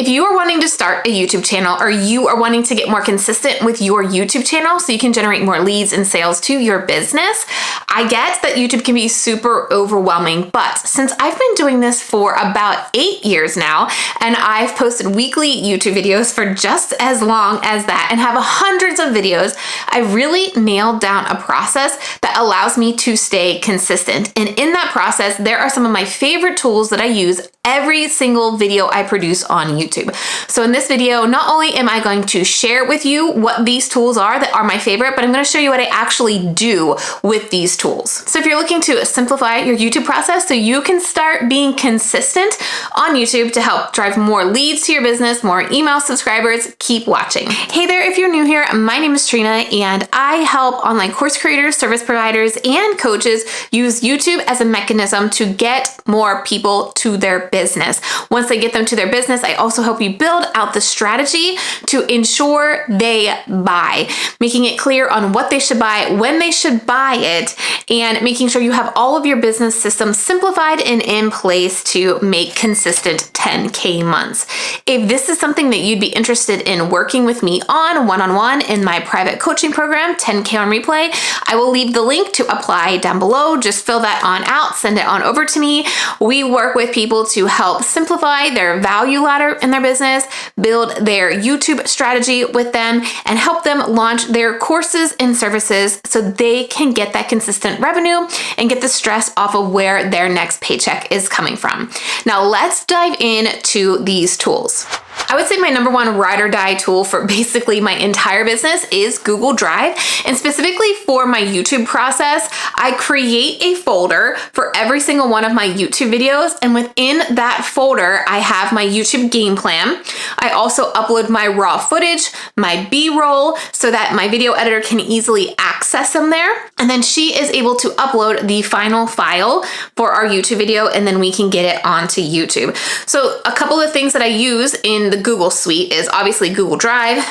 If you are wanting to start a YouTube channel or you are wanting to get more consistent with your YouTube channel so you can generate more leads and sales to your business, I get that YouTube can be super overwhelming, but since I've been doing this for about 8 years now, and I've posted weekly YouTube videos for just as long as that and have hundreds of videos, I really nailed down a process that allows me to stay consistent. And in that process, there are some of my favorite tools that I use every single video I produce on YouTube. So in this video, not only am I going to share with you what these tools are that are my favorite, but I'm going to show you what I actually do with these tools. So if you're looking to simplify your YouTube process so you can start being consistent on YouTube to help drive more leads to your business, more email subscribers, keep watching. Hey there, if you're new here, my name is Trena and I help online course creators, service providers, and coaches use YouTube as a mechanism to get more people to their business. Once they get them to their business, I also help you build out the strategy to ensure they buy, making it clear on what they should buy, when they should buy it, and making sure you have all of your business systems simplified and in place to make consistent 10K months. If this is something that you'd be interested in working with me on one-on-one in my private coaching program, 10K on Replay, I will leave the link to apply down below. Just fill that on out, send it on over to me. We work with people to help simplify their value ladder in their business, build their YouTube strategy with them, and help them launch their courses and services so they can get that consistent revenue and get the stress off of where their next paycheck is coming from. Now let's dive into these tools. I would say my number one ride or die tool for basically my entire business is Google Drive. And specifically for my YouTube process, I create a folder for every single one of my YouTube videos. And within that folder, I have my YouTube game plan. I also upload my raw footage, my B-roll, so that my video editor can easily access them there. And then she is able to upload the final file for our YouTube video, and then we can get it onto YouTube. So a couple of things that I use in the Google Suite is obviously Google Drive.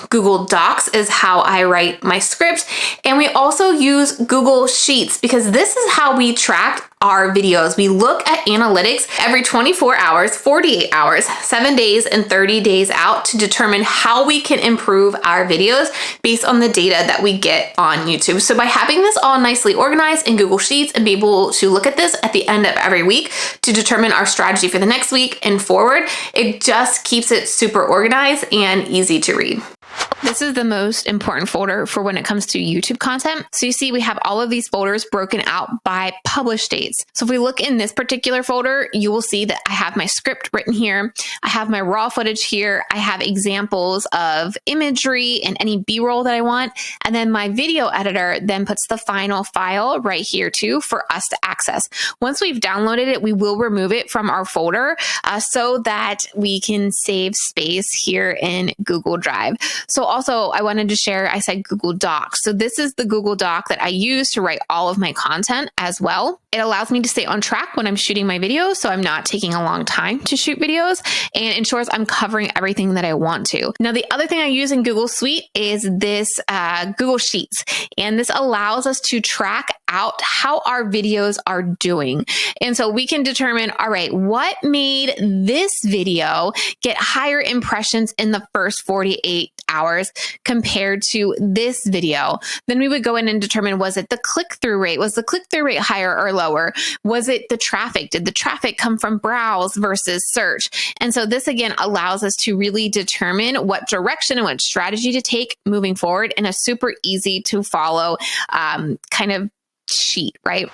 Google Docs is how I write my script. And we also use Google Sheets because this is how we track our videos. We look at analytics every 24 hours, 48 hours, 7 days, and 30 days out to determine how we can improve our videos based on the data that we get on YouTube. So by having this all nicely organized in Google Sheets and be able to look at this at the end of every week to determine our strategy for the next week and forward, it just keeps it super organized and easy to read. This is the most important folder for when it comes to YouTube content. So you see we have all of these folders broken out by publish dates. So if we look in this particular folder, you will see that I have my script written here. I have my raw footage here. I have examples of imagery and any B-roll that I want. And then my video editor then puts the final file right here too for us to access. Once we've downloaded it, we will remove it from our folder so that we can save space here in Google Drive. So also I wanted to share, I said Google Docs. So this is the Google Doc that I use to write all of my content as well. It allows me to stay on track when I'm shooting my videos, so I'm not taking a long time to shoot videos, and ensures I'm covering everything that I want to. Now, the other thing I use in Google Suite is this Google Sheets, and this allows us to track out how our videos are doing. And so we can determine, all right, what made this video get higher impressions in the first 48 hours compared to this video? Then we would go in and determine, was it the click-through rate? Was the click-through rate higher or lower? Was it the traffic? Did the traffic come from browse versus search? And so this again allows us to really determine what direction and what strategy to take moving forward in a super easy to follow kind of sheet, right?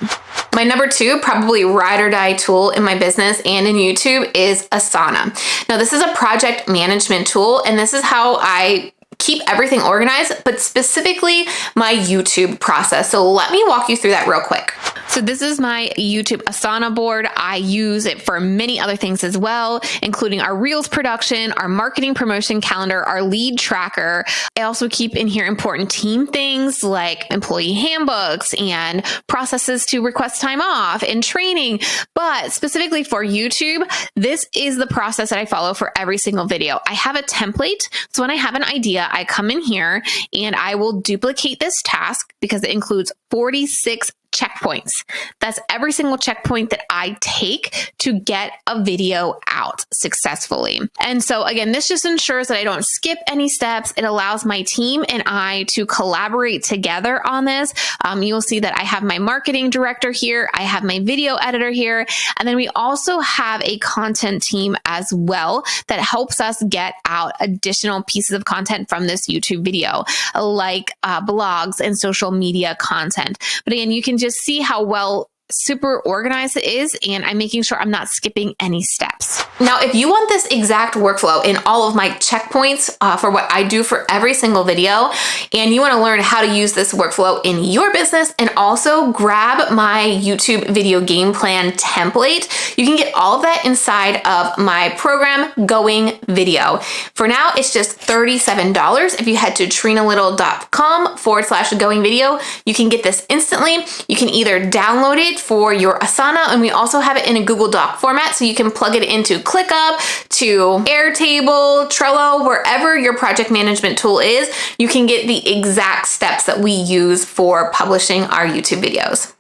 My number two, probably ride or die tool in my business and in YouTube is Asana. Now, this is a project management tool, and this is how I keep everything organized, but specifically my YouTube process. So let me walk you through that real quick. So this is my YouTube Asana board. I use it for many other things as well, including our Reels production, our marketing promotion calendar, our lead tracker. I also keep in here important team things like employee handbooks and processes to request time off and training. But specifically for YouTube, this is the process that I follow for every single video. I have a template. So when I have an idea, I come in here and I will duplicate this task because it includes 46 checkpoints. That's every single checkpoint that I take to get a video out successfully. And so again, this just ensures that I don't skip any steps. It allows my team and I to collaborate together on this. You'll see that I have my marketing director here. I have my video editor here. And then we also have a content team as well that helps us get out additional pieces of content from this YouTube video, like blogs and social media content. But again, you can just see how well super organized it is, and I'm making sure I'm not skipping any steps. Now, if you want this exact workflow in all of my checkpoints for what I do for every single video, and you want to learn how to use this workflow in your business and also grab my YouTube video game plan template, you can get all of that inside of my program, Going Video. For now, it's just $37. If you head to trenalittle.com/going video, you can get this instantly. You can either download it for your Asana, and we also have it in a Google Doc format, so you can plug it into ClickUp, to Airtable, Trello, wherever your project management tool is. You can get the exact steps that we use for publishing our YouTube videos.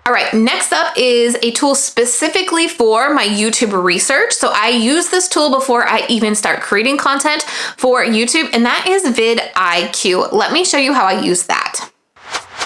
All right, next up is a tool specifically for my YouTube research. So I use this tool before I even start creating content for YouTube, and that is VidIQ. Let me show you how I use that.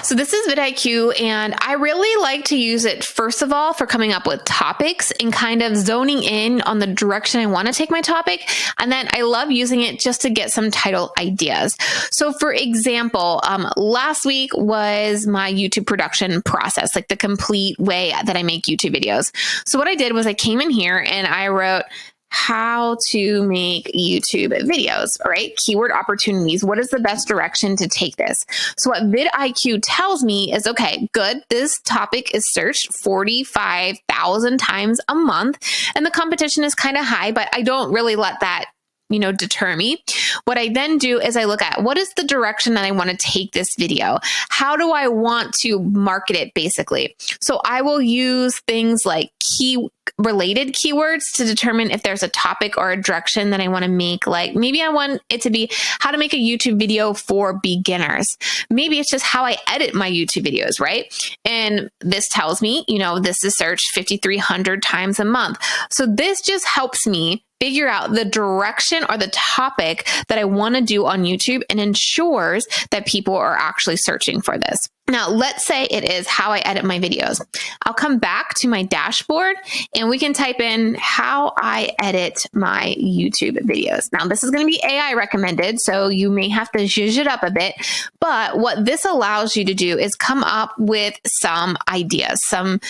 So this is VidIQ, and I really like to use it, first of all, for coming up with topics and kind of zoning in on the direction I want to take my topic. And then I love using it just to get some title ideas. So for example, last week was my YouTube production process, like the complete way that I make YouTube videos. So what I did was I came in here and I wrote, how to make YouTube videos, all right? Keyword opportunities. What is the best direction to take this? So what VidIQ tells me is, okay, good. This topic is searched 45,000 times a month, and the competition is kind of high, but I don't really let that deter me. What I then do is I look at what is the direction that I want to take this video? How do I want to market it, basically? So I will use things like related keywords to determine if there's a topic or a direction that I want to make. Like maybe I want it to be how to make a YouTube video for beginners. Maybe it's just how I edit my YouTube videos, right? And this tells me, this is searched 5,300 times a month. So this just helps me figure out the direction or the topic that I want to do on YouTube and ensures that people are actually searching for this. Now, let's say it is how I edit my videos. I'll come back to my dashboard and we can type in how I edit my YouTube videos. Now, this is going to be AI recommended, so you may have to zhuzh it up a bit. But what this allows you to do is come up with some ideas, some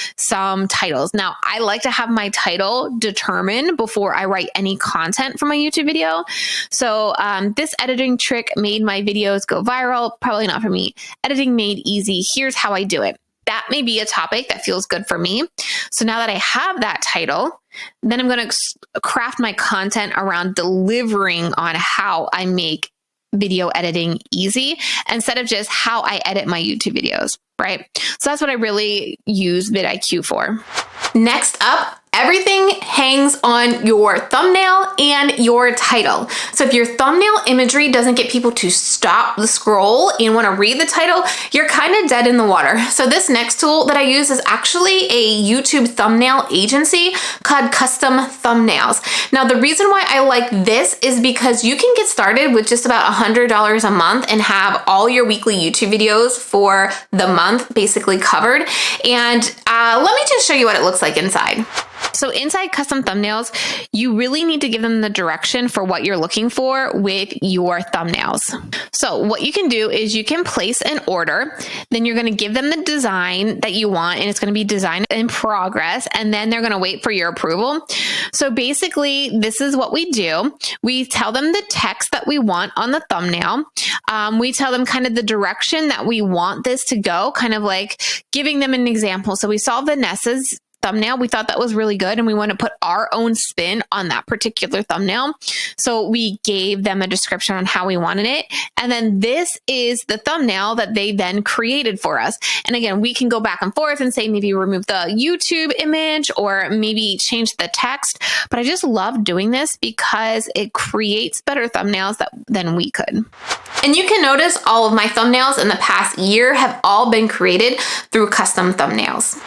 titles. Now, I like to have my title determined before I write any content for my YouTube video. So this editing trick made my videos go viral. Probably not for me. Editing made easy. Here's how I do it. That may be a topic that feels good for me. So now that I have that title, then I'm going to craft my content around delivering on how I make video editing easy instead of just how I edit my YouTube videos, right? So that's what I really use VidIQ for. Next up, everything hangs on your thumbnail and your title. So if your thumbnail imagery doesn't get people to stop the scroll and want to read the title, you're kind of dead in the water. So this next tool that I use is actually a YouTube thumbnail agency called Custom Thumbnails. Now, the reason why I like this is because you can get started with just about $100 a month and have all your weekly YouTube videos for the month basically covered. And let me just show you what it looks like inside. So inside Custom Thumbnails, you really need to give them the direction for what you're looking for with your thumbnails. So what you can do is you can place an order, then you're going to give them the design that you want, and it's going to be design in progress, and then they're going to wait for your approval. So basically, this is what we do. We tell them the text that we want on the thumbnail. We tell them kind of the direction that we want this to go, kind of like giving them an example. So we saw Vanessa's thumbnail. We thought that was really good, and we want to put our own spin on that particular thumbnail. So we gave them a description on how we wanted it. And then this is the thumbnail that they then created for us. And again, we can go back and forth and say, maybe remove the YouTube image or maybe change the text. But I just love doing this because it creates better thumbnails than we could. And you can notice all of my thumbnails in the past year have all been created through custom thumbnails.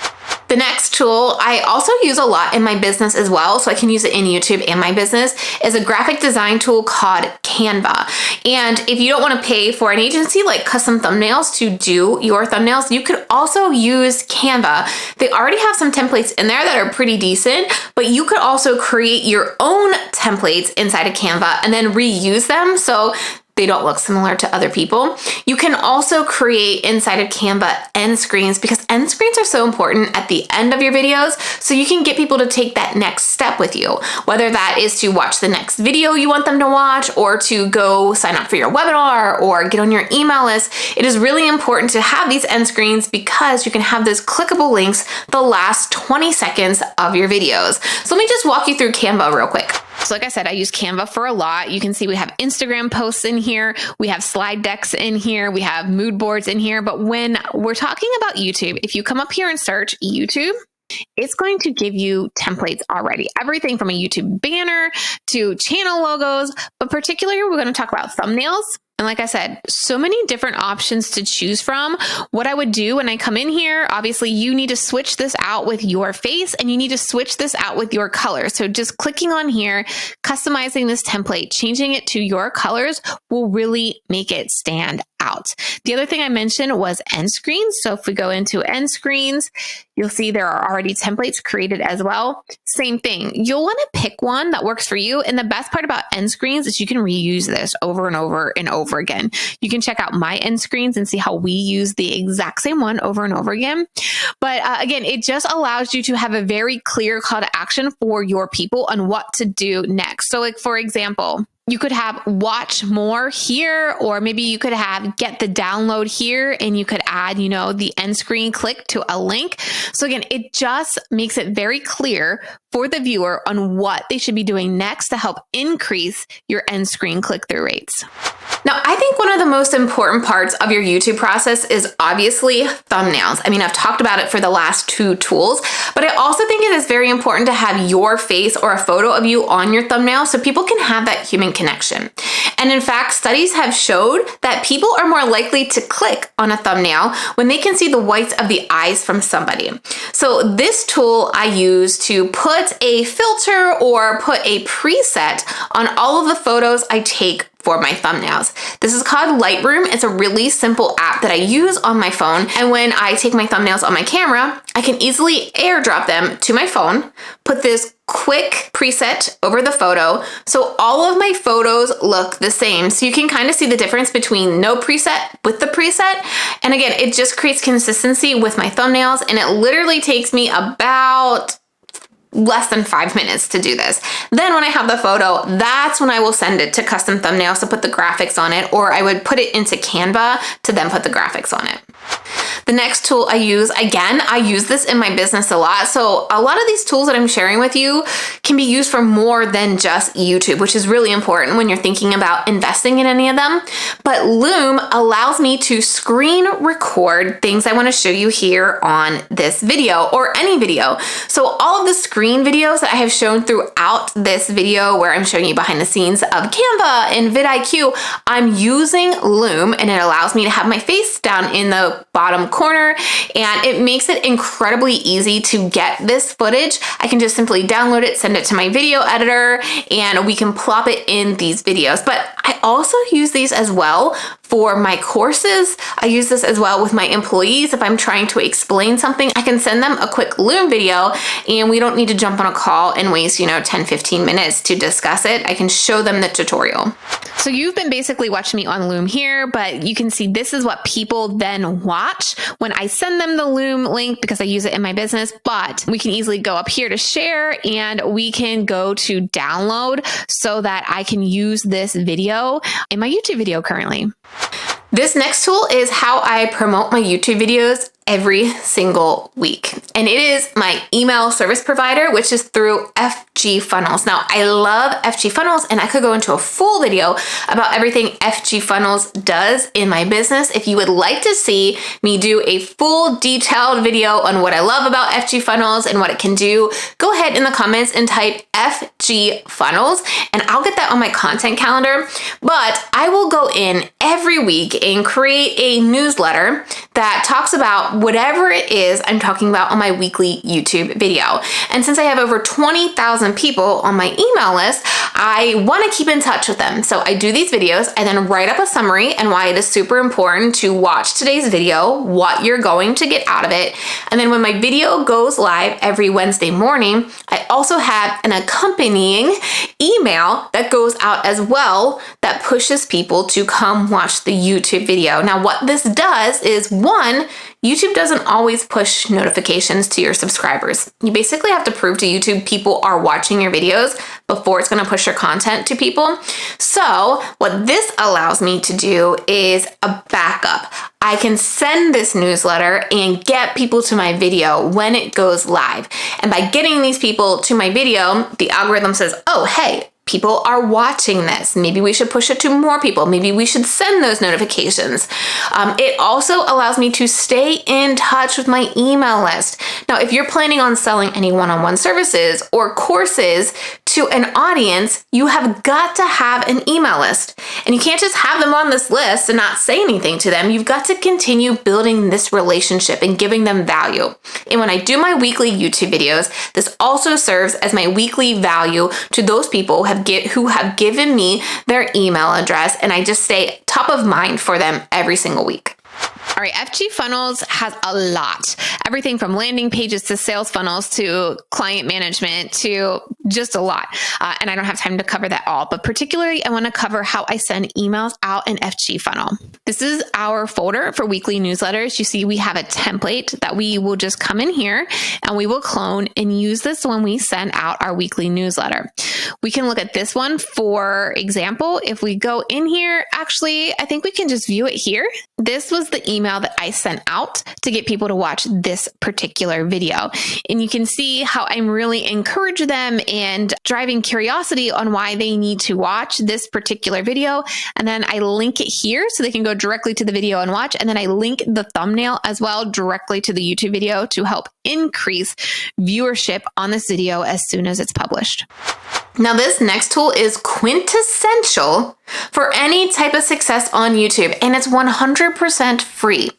The next tool I also use a lot in my business as well, so I can use it in YouTube and my business, is a graphic design tool called Canva. And if you don't want to pay for an agency like Custom Thumbnails to do your thumbnails, you could also use Canva. They already have some templates in there that are pretty decent, but you could also create your own templates inside of Canva and then reuse them so they don't look similar to other people. You can also create inside of Canva end screens, because end screens are so important at the end of your videos, so you can get people to take that next step with you, whether that is to watch the next video you want them to watch, or to go sign up for your webinar or get on your email list. It is really important to have these end screens because you can have those clickable links the last 20 seconds of your videos. So let me just walk you through Canva real quick. So like I said, I use Canva for a lot. You can see we have Instagram posts in here. We have slide decks in here. We have mood boards in here. But when we're talking about YouTube, if you come up here and search YouTube, it's going to give you templates already. Everything from a YouTube banner to channel logos, but particularly we're going to talk about thumbnails. And like I said, so many different options to choose from. What I would do when I come in here, obviously you need to switch this out with your face and you need to switch this out with your color. So just clicking on here, customizing this template, changing it to your colors will really make it stand out. The other thing I mentioned was end screens. So if we go into end screens, you'll see there are already templates created as well. Same thing. You'll want to pick one that works for you. And the best part about end screens is you can reuse this over and over and over again. You can check out my end screens and see how we use the exact same one over and over again. But again, it just allows you to have a very clear call to action for your people on what to do next. So like, for example, you could have watch more here, or maybe you could have get the download here, and you could add, the end screen click to a link. So again, it just makes it very clear for the viewer on what they should be doing next to help increase your end screen click-through rates. Now, I think one of the most important parts of your YouTube process is obviously thumbnails. I mean, I've talked about it for the last two tools, but I also think it is very important to have your face or a photo of you on your thumbnail so people can have that human connection. And in fact, studies have showed that people are more likely to click on a thumbnail when they can see the whites of the eyes from somebody. So this tool I use to put a filter or put a preset on all of the photos I take for my thumbnails. This is called Lightroom. It's a really simple app that I use on my phone. And when I take my thumbnails on my camera, I can easily airdrop them to my phone, put this quick preset over the photo. So all of my photos look the same. So you can kind of see the difference between no preset with the preset. And again, it just creates consistency with my thumbnails. And it literally takes me about less than 5 minutes to do this. Then when I have the photo, that's when I will send it to Custom Thumbnails to put the graphics on it, or I would put it into Canva to then put the graphics on it. The next tool I use, again, I use this in my business a lot. So a lot of these tools that I'm sharing with you can be used for more than just YouTube, which is really important when you're thinking about investing in any of them. But Loom allows me to screen record things I want to show you here on this video or any video. So all of the screen videos that I have shown throughout this video where I'm showing you behind the scenes of Canva and VidIQ, I'm using Loom, and it allows me to have my face down in the bottom corner, and it makes it incredibly easy to get this footage. I can just simply download it, send it to my video editor, and we can plop it in these videos. But I also use these as well for my courses. I use this as well with my employees. If I'm trying to explain something, I can send them a quick Loom video, and we don't need to jump on a call and waste, 10, 15 minutes to discuss it. I can show them the tutorial. So you've been basically watching me on Loom here, but you can see this is what people then watch when I send them the Loom link because I use it in my business. But we can easily go up here to share, and we can go to download so that I can use this video in my YouTube video currently. This next tool is how I promote my YouTube videos every single week. And it is my email service provider, which is through FG Funnels. Now, I love FG Funnels, and I could go into a full video about everything FG Funnels does in my business. If you would like to see me do a full detailed video on what I love about FG Funnels and what it can do, go ahead in the comments and type FG Funnels, and I'll get that on my content calendar. But I will go in every week and create a newsletter that talks about whatever it is I'm talking about on my weekly YouTube video. And since I have over 20,000 people on my email list, I want to keep in touch with them. So I do these videos, I then write up a summary and why it is super important to watch today's video, what you're going to get out of it. And then when my video goes live every Wednesday morning, I also have an accompanying email that goes out as well that pushes people to come watch the YouTube video. Now, what this does is, one, YouTube doesn't always push notifications to your subscribers. You basically have to prove to YouTube people are watching your videos before it's going to push your content to people. So what this allows me to do is a backup. I can send this newsletter and get people to my video when it goes live. And by getting these people to my video, the algorithm says, oh, hey, people are watching this. Maybe we should push it to more people. Maybe we should send those notifications. It also allows me to stay in touch with my email list. Now, if you're planning on selling any one-on-one services or courses to an audience, you have got to have an email list. And you can't just have them on this list and not say anything to them. You've got to continue building this relationship and giving them value. And when I do my weekly YouTube videos, this also serves as my weekly value to those people who have given me their email address, and I just stay top of mind for them every single week. All right, FG Funnels has a lot. Everything from landing pages to sales funnels to client management to just a lot. And I don't have time to cover that all, but particularly I want to cover how I send emails out in FG Funnel. This is our folder for weekly newsletters. You see, we have a template that we will just come in here and we will clone and use this when we send out our weekly newsletter. We can look at this one, for example. If we go in here, actually, I think we can just view it here. This was the email that I sent out to get people to watch this particular video. And you can see how I'm really encouraging them and driving curiosity on why they need to watch this particular video. And then I link it here so they can go directly to the video and watch. And then I link the thumbnail as well directly to the YouTube video to help increase viewership on this video as soon as it's published. Now, this next tool is quintessential for any type of success on YouTube, and it's 100% free.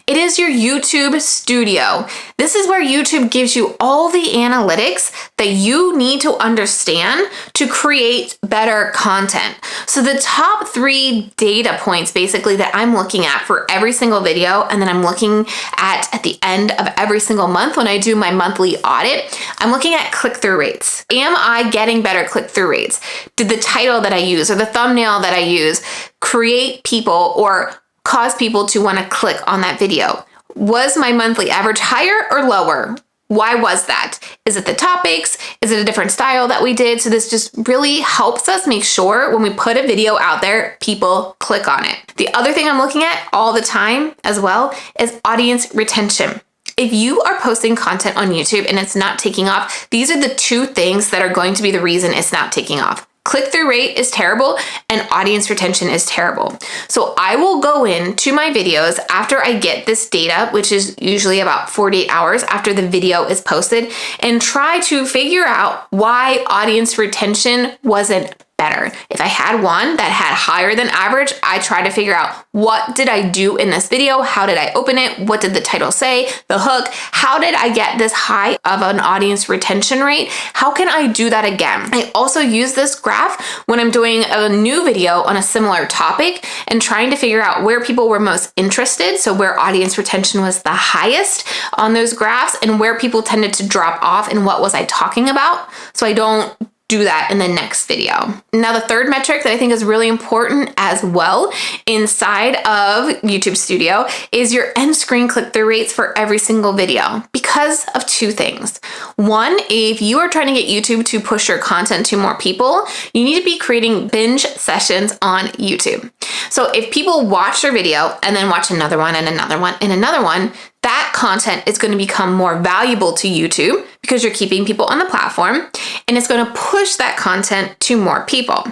It is your YouTube Studio. This is where YouTube gives you all the analytics that you need to understand to create better content. So the top 3 data points basically that I'm looking at for every single video, and then I'm looking at the end of every single month when I do my monthly audit, I'm looking at click-through rates. Am I getting better click-through rates? Did the title that I use or the thumbnail that I use create people or cause people to want to click on that video? Was my monthly average higher or lower? Why was that? Is it the topics? Is it a different style that we did? So this just really helps us make sure when we put a video out there, people click on it. The other thing I'm looking at all the time as well is audience retention. If you are posting content on YouTube and it's not taking off, these are the 2 things that are going to be the reason it's not taking off. Click-through rate is terrible and audience retention is terrible. So I will go into my videos after I get this data, which is usually about 48 hours after the video is posted, and try to figure out why audience retention wasn't better. If I had one that had higher than average, I try to figure out, what did I do in this video? How did I open it? What did the title say? The hook? How did I get this high of an audience retention rate? How can I do that again? I also use this graph when I'm doing a new video on a similar topic and trying to figure out where people were most interested. So where audience retention was the highest on those graphs and where people tended to drop off and what was I talking about. So I don't do that in the next video. Now, the third metric that I think is really important as well inside of YouTube Studio is your end screen click-through rates for every single video, because of 2 things. One, if you are trying to get YouTube to push your content to more people, you need to be creating binge sessions on YouTube. So if people watch your video and then watch another one and another one and another one, that content is going to become more valuable to YouTube because you're keeping people on the platform, and it's going to push that content to more people.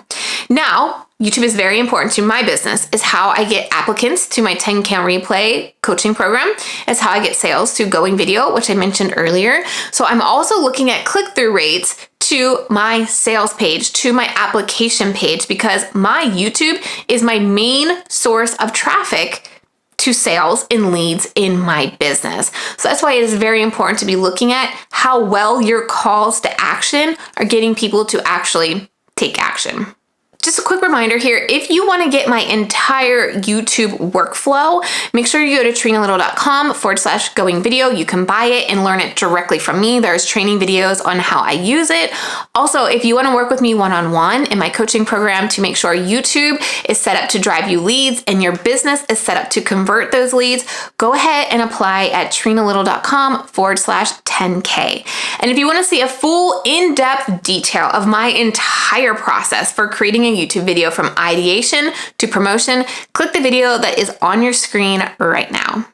Now, YouTube is very important to my business. Is how I get applicants to my 10K replay coaching program. It's how I get sales to Going Video, which I mentioned earlier. So I'm also looking at click-through rates to my sales page, to my application page, because my YouTube is my main source of traffic to sales and leads in my business. So that's why it is very important to be looking at how well your calls to action are getting people to actually take action. Just a quick reminder here, if you want to get my entire YouTube workflow, make sure you go to trenalittle.com/going video. You can buy it and learn it directly from me. There's training videos on how I use it. Also, if you want to work with me one-on-one in my coaching program to make sure YouTube is set up to drive you leads and your business is set up to convert those leads, go ahead and apply at trenalittle.com/10K. And if you want to see a full in-depth detail of my entire process for creating a YouTube video from ideation to promotion, click the video that is on your screen right now.